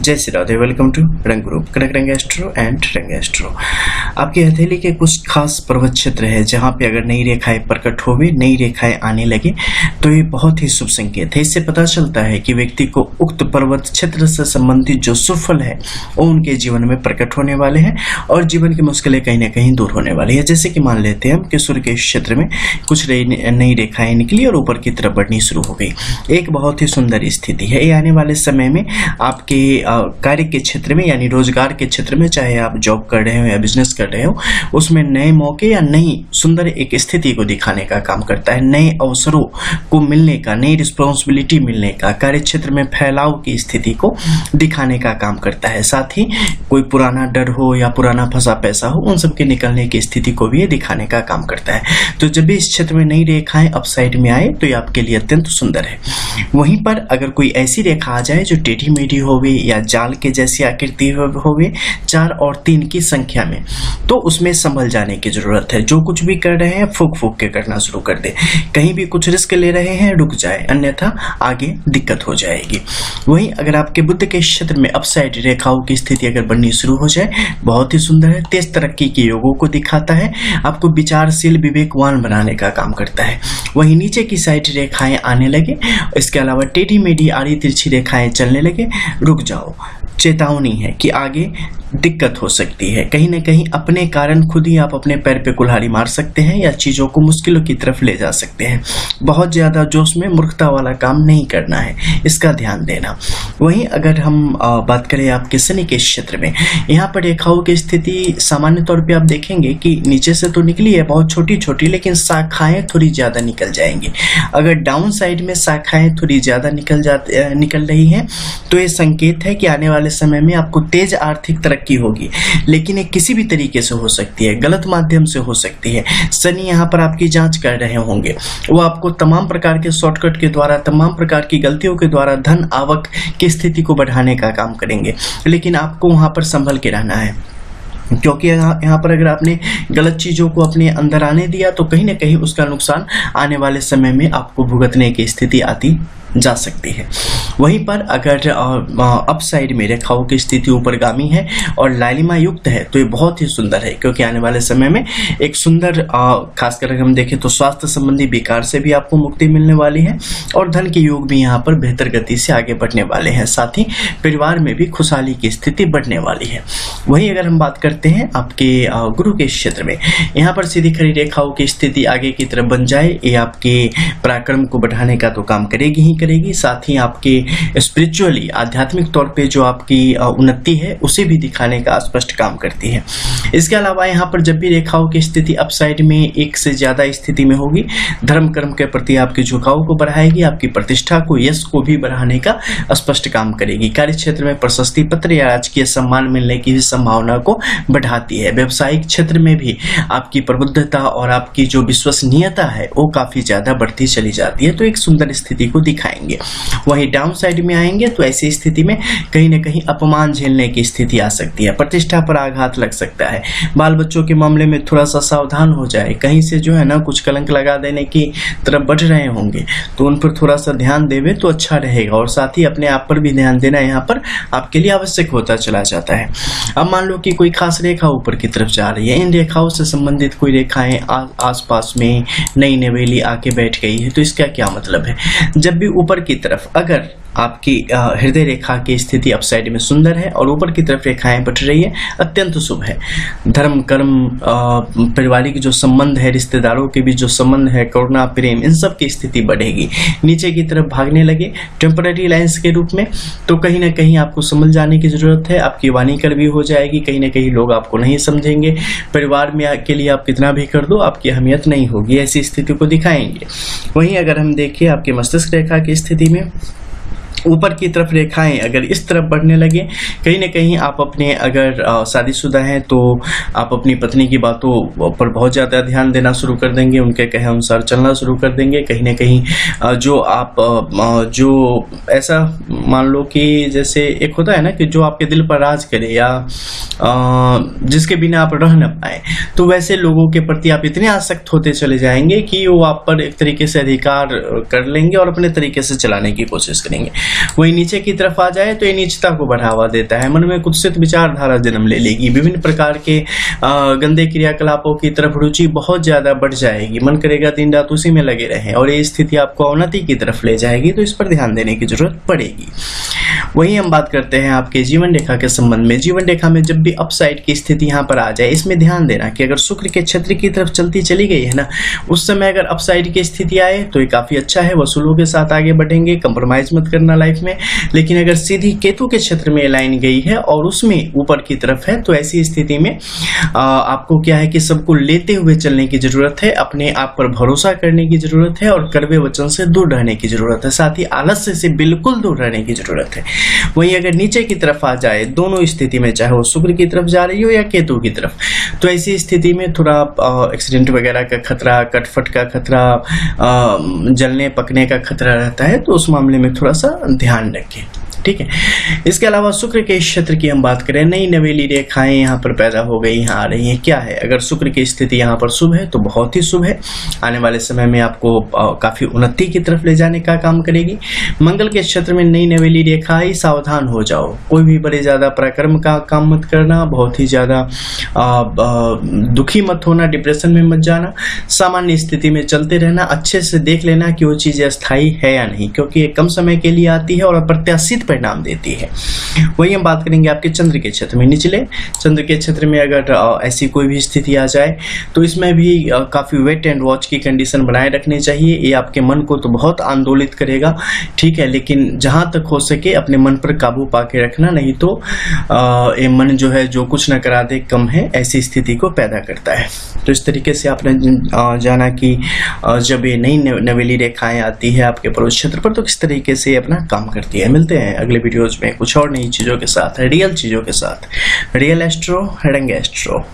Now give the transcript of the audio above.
जय Shri Radhe. Welcome to रंग group कनक रंग एस्ट्रो एंड रंग एस्ट्रो। आपकी हथेली के कुछ खास पर्वत क्षेत्र है जहाँ पे अगर नई रेखाएं प्रकट होवे, नई रेखाएं आने लगे तो ये बहुत ही शुभ संकेत है। इससे पता चलता है कि व्यक्ति को उक्त पर्वत क्षेत्र से संबंधित जो शुभ फल है वो उनके जीवन में प्रकट होने वाले हैं और जीवन की मुश्किलें कहीं ना कहीं दूर होने वाली है। जैसे कि मान लेते हैं हम कि सूर्य के क्षेत्र में कुछ नई रेखाएं निकली और ऊपर की तरफ बढ़नी शुरू हो गई। एक बहुत ही सुंदर स्थिति है। ये आने वाले समय में आपके कार्य के क्षेत्र में यानी रोजगार के क्षेत्र में, चाहे आप जॉब कर रहे हो या बिजनेस कर रहे हो, उसमें नए मौके या नई सुंदर एक स्थिति को दिखाने का काम करता है। नए अवसरों को मिलने का, नई रिस्पॉन्सिबिलिटी मिलने का, कार्य क्षेत्र में फैलाव की स्थिति को दिखाने का काम करता है। साथ ही कोई पुराना डर हो या पुराना फंसा पैसा हो, उन सब के निकलने की स्थिति को भी ये दिखाने का काम करता है। तो जब भी इस क्षेत्र में नई रेखाएं अपसाइड में आए तो ये आपके लिए अत्यंत सुंदर है। वहीं पर अगर कोई ऐसी रेखा आ जाए जो टेढ़ी मेढ़ी होवे या जाल के जैसी आकृति होवे 4 और 3 की संख्या में, तो उसमें संभल जाने की जरूरत है। जो कुछ भी कर रहे हैं फूक फूक के करना शुरू कर दे। कहीं भी कुछ रिस्क ले रहे हैं रुक जाए, अन्यथा आगे दिक्कत हो जाएगी। वहीं अगर आपके बुद्ध के क्षेत्र में अपसाइड रेखाओं की स्थिति अगर बननी शुरू हो जाए, बहुत ही सुंदर है। तेज तरक्की के योगों को दिखाता है, आपको विचारशील विवेकवान बनाने का काम करता है। वहीं नीचे की साइड रेखाएं आने लगे, इसके अलावा टेढ़ी मेढ़ी आड़ी तिरछी रेखाएं चलने लगे, रुक जाओ। चेतावनी है कि आगे दिक्कत हो सकती है। कहीं ना कहीं अपने कारण खुद ही आप अपने पैर पे कुल्हाड़ी मार सकते हैं या चीजों को मुश्किलों की तरफ ले जा सकते हैं। बहुत ज्यादा जोश में मूर्खता वाला काम नहीं करना है, इसका ध्यान देना। वहीं अगर हम बात करें आपके शनि के क्षेत्र में, यहाँ पर रेखाओं की स्थिति सामान्य तौर पे आप देखेंगे कि नीचे से तो निकली है बहुत छोटी छोटी, लेकिन शाखाएं थोड़ी ज्यादा निकल जाएंगी। अगर डाउन साइड में शाखाएं थोड़ी ज्यादा निकल रही हैं तो ये संकेत है कि आने वाले समय में आपको तेज आर्थिक तरक्की होगी, लेकिन ये किसी भी तरीके से हो सकती है, गलत माध्यम से हो सकती है। शनि यहाँ पर आपकी जांच कर रहे होंगे, वो आपको तमाम प्रकार के शॉर्टकट के द्वारा, तमाम प्रकार की गलतियों के द्वारा धन आवक की स्थिति को बढ़ाने का काम करेंगे, लेकिन आपको वहां पर संभल के रहना है। क्योंकि यहाँ पर अगर आपने गलत चीजों को अपने अंदर आने दिया तो कहीं ना कहीं उसका नुकसान आने वाले समय में आपको भुगतने की स्थिति आती जा सकती है। वहीं पर अगर अपसाइड में रेखाओं की स्थिति ऊपरगामी है और लालिमा युक्त है तो ये बहुत ही सुंदर है, क्योंकि आने वाले समय में एक सुंदर खासकर अगर हम देखें तो स्वास्थ्य संबंधी विकार से भी आपको मुक्ति मिलने वाली है और धन के योग भी यहाँ पर बेहतर गति से आगे बढ़ने वाले हैं। साथ ही परिवार में भी खुशहाली की स्थिति बढ़ने वाली है। वहीं अगर हम बात करते हैं आपके गुरु के क्षेत्र में, यहाँ पर सीधी खड़ी रेखाओं की स्थिति आगे की तरफ बन जाए, ये आपके पराक्रम को बढ़ाने का तो काम करेगी ही करेगी, साथ ही आपके स्पिरिचुअली आध्यात्मिक तौर पे जो आपकी उन्नति है उसे भी दिखाने का स्पष्ट काम करती है। इसके अलावा यहाँ पर जब भी रेखाओं की स्थिति अपसाइड में एक से ज्यादा स्थिति में होगी, धर्म कर्म के प्रति आपके झुकाव को बढ़ाएगी, आपकी प्रतिष्ठा को, यश को भी बढ़ाने का स्पष्ट काम करेगी। कार्य क्षेत्र में प्रशस्ति पत्र या राजकीय सम्मान मिलने की संभावना को बढ़ाती है। व्यवसायिक क्षेत्र में भी आपकी प्रबुद्धता और आपकी जो विश्वसनीयता है वो काफी ज्यादा बढ़ती चली जाती है, तो एक सुंदर स्थिति को दिखाएंगे। वहीं डाउन साइड में आएंगे तो ऐसी स्थिति में कहीं ना कहीं अपमान झेलने की स्थिति आ सकती है, प्रतिष्ठा पर आघात लग सकता है। बाल बच्चों के मामले में थोड़ा सा सावधान हो जाए, कहीं से जो है ना कुछ कलंक लगा देने की तरफ बढ़ रहे होंगे तो उन पर थोड़ा सा ध्यान देवे तो अच्छा रहेगा। और साथ ही अपने आप पर भी ध्यान देना यहाँ पर आपके लिए आवश्यक होता चला जाता है। अब मान लो कि कोई खास रेखा ऊपर की तरफ जा रही है, इन रेखाओं से संबंधित कोई रेखाएं आसपास में नई नवेली आके बैठ गई है, तो इसका क्या मतलब है? जब भी ऊपर की तरफ अगर आपकी हृदय रेखा की स्थिति अपसाइड में सुंदर है और ऊपर की तरफ रेखाएं बढ़ रही है, अत्यंत शुभ है। धर्म कर्म, पारिवारिक जो संबंध है, रिश्तेदारों के बीच जो संबंध है, करुणा प्रेम, इन सब की स्थिति बढ़ेगी। नीचे की तरफ भागने लगे टेम्पररी लाइंस के रूप में तो कहीं ना कहीं आपको समझ जाने की जरूरत है। आपकी वाणी कर भी हो जाएगी, कहीं ना कहीं लोग आपको नहीं समझेंगे। परिवार में के लिए आप कितना भी कर दो आपकी अहमियत नहीं होगी, ऐसी स्थिति को दिखाएंगे। वहीं अगर हम देखें आपके मस्तिष्क रेखा की स्थिति में ऊपर की तरफ रेखाएं अगर इस तरफ बढ़ने लगे, कहीं ना कहीं आप अपने अगर शादीशुदा हैं तो आप अपनी पत्नी की बातों पर बहुत ज़्यादा ध्यान देना शुरू कर देंगे, उनके कहे अनुसार चलना शुरू कर देंगे। कहीं ना कहीं जो आप जो ऐसा मान लो कि जैसे एक होता है ना कि जो आपके दिल पर राज करे या जिसके बिना आप रह न पाए, तो वैसे लोगों के प्रति आप इतने आसक्त होते चले जाएंगे कि वो आप पर एक तरीके से अधिकार कर लेंगे और अपने तरीके से चलाने की कोशिश करेंगे। वही नीचे की तरफ आ जाए तो ये नीचता को बढ़ावा देता है, मन में कुत्सित विचारधारा जन्म ले लेगी, विभिन्न प्रकार के गंदे क्रियाकलापों की तरफ रुचि बहुत ज्यादा बढ़ जाएगी, मन करेगा दिन रात उसी में लगे रहें और ये स्थिति आपको अवनति की तरफ ले जाएगी, तो इस पर ध्यान देने की जरूरत पड़ेगी। वहीं हम बात करते हैं आपके जीवन रेखा के संबंध में। जीवन रेखा में जब भी अपसाइड की स्थिति यहाँ पर आ जाए, इसमें ध्यान देना कि अगर शुक्र के क्षेत्र की तरफ चलती चली गई है ना, उस समय अगर अपसाइड की स्थिति आए तो ये काफी अच्छा है, वसूलों के साथ आगे बढ़ेंगे, कंप्रोमाइज मत करना लाइफ में। लेकिन अगर सीधी केतु के क्षेत्र में लाइन गई है और उसमें ऊपर की तरफ है, तो ऐसी स्थिति में आपको क्या है कि सबको लेते हुए चलने की जरूरत है, अपने आप पर भरोसा करने की जरूरत है और कड़वे वचन से दूर रहने की जरूरत है, साथ ही आलस्य से बिल्कुल दूर रहने की जरूरत है। वहीं अगर नीचे की तरफ आ जाए दोनों स्थिति में, चाहे वो शुक्र की तरफ जा रही हो या केतु की तरफ, तो ऐसी स्थिति में थोड़ा एक्सीडेंट वगैरह का खतरा, कटफट का खतरा, जलने पकने का खतरा रहता है, तो उस मामले में थोड़ा सा ध्यान रखें। ठीक है। इसके अलावा शुक्र के क्षेत्र की हम बात करें, नई नवेली रेखाएं यहाँ पर पैदा हो गई, यहाँ आ रही हैं। क्या है, अगर शुक्र की स्थिति यहाँ पर शुभ है तो बहुत ही शुभ है, आने वाले समय में आपको काफी उन्नति की तरफ ले जाने का काम करेगी। मंगल के क्षेत्र में नई नवेली रेखा आई, सावधान हो जाओ, कोई भी बड़े ज्यादा पराक्रम का काम मत करना, बहुत ही ज्यादा दुखी मत होना, डिप्रेशन में मत जाना, सामान्य स्थिति में चलते रहना, अच्छे से देख लेना कि वो चीज अस्थायी है या नहीं, क्योंकि ये कम समय के लिए आती है और अप्रत्याशित परिणाम देती है। वही हम बात करेंगे आपके चंद्र के क्षेत्र में। निचले चंद्र के क्षेत्र में अगर ऐसी कोई भी स्थिति आ जाए तो इसमें भी काफी वेट एंड वॉच की कंडीशन बनाए रखनी चाहिए। ये आपके मन को तो बहुत आंदोलित करेगा, ठीक है, लेकिन जहां तक हो सके अपने मन पर काबू पाके रखना, नहीं तो ये मन जो है जो कुछ न करा दे कम है, ऐसी स्थिति को पैदा करता है। तो इस तरीके से आपने जाना कि जब ये नई नवेली रेखाएं आती है आपके परोक्ष क्षेत्र पर तो किस तरीके से अपना काम करती है। मिलते हैं अगले वीडियोज में कुछ और नई चीजों के साथ, रियल चीजों के साथ। रियल एस्ट्रो, रंग एस्ट्रो।